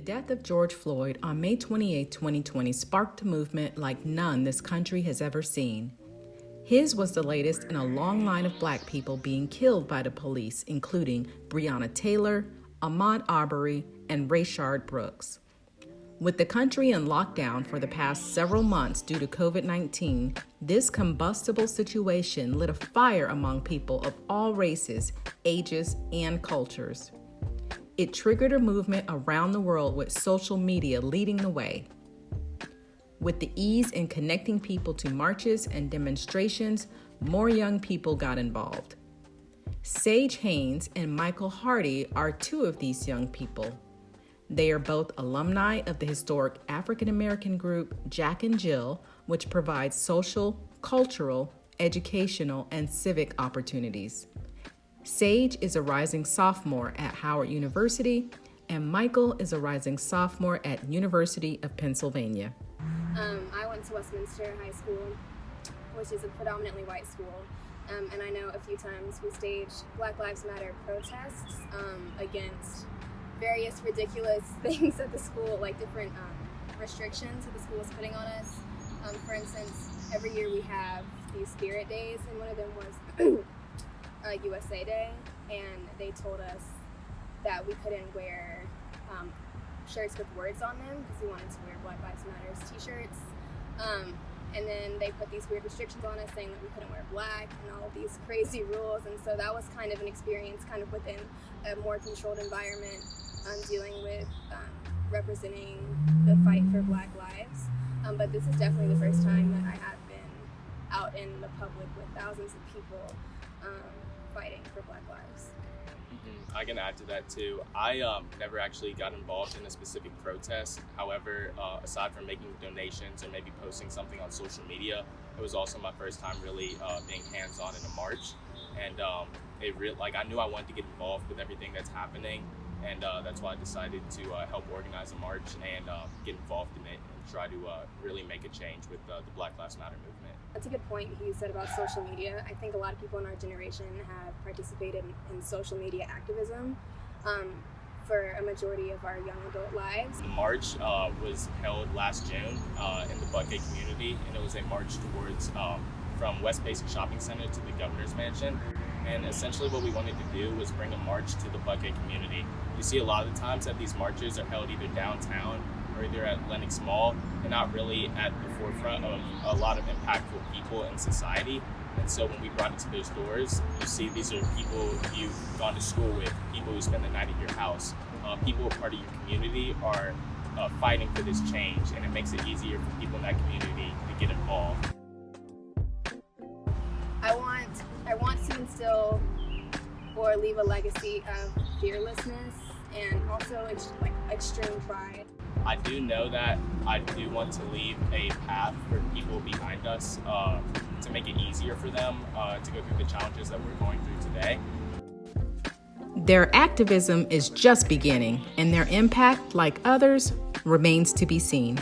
death of George Floyd on May 28, 2020 sparked a movement like none this country has ever seen. His was the latest in a long line of Black people being killed by the police, including Breonna Taylor, Ahmaud Arbery, and Rayshard Brooks. With the country in lockdown for the past several months due to COVID-19, this combustible situation lit a fire among people of all races, ages, and cultures. It triggered a movement around the world with social media leading the way. With the ease in connecting people to marches and demonstrations, more young people got involved. Sage Haynes and Michael Hardy are two of these young people. They are both alumni of the historic African American group Jack and Jill, which provides social, cultural, educational, and civic opportunities. Sage is a rising sophomore at Howard University, and Michael is a rising sophomore at University of Pennsylvania. I went to Westminster High School, which is a predominantly white school, and I know a few times we staged Black Lives Matter protests against various ridiculous things at the school, like different restrictions that the school was putting on us. For instance, every year we have these spirit days, and one of them was USA Day, and they told us that we couldn't wear shirts with words on them because we wanted to wear Black Lives Matters t-shirts. And then they put these weird restrictions on us saying that we couldn't wear black and all of these crazy rules. And so that was kind of an experience kind of within a more controlled environment, dealing with representing the fight for Black lives. But this is definitely the first time that I have been out in the public with thousands of people fighting for Black lives. I can add to that too. I never actually got involved in a specific protest. However, aside from making donations or maybe posting something on social media, it was also my first time really being hands-on in a march. And I knew I wanted to get involved with everything that's happening, and that's why I decided to help organize a march and get involved in it and try to really make a change with the Black Lives Matter movement. That's a good point he said about social media. I think a lot of people in our generation have participated in social media activism for a majority of our young adult lives. The march was held last June in the Buckhead community, and it was a march towards from West Basic Shopping Center to the Governor's Mansion. And essentially what we wanted to do was bring a march to the Buckhead community. You see a lot of the times that these marches are held either downtown or either at Lenox Mall, and not really at the forefront of a lot of impactful people in society. And so when we brought it to those doors, you see these are people you've gone to school with, people who spend the night at your house, people who are part of your community are fighting for this change, and it makes it easier for people in that community to get involved. I want to instill or leave a legacy of fearlessness and also extreme pride. I do know that I do want to leave a path for people behind us to make it easier for them to go through the challenges that we're going through today. Their activism is just beginning, and their impact, like others, remains to be seen.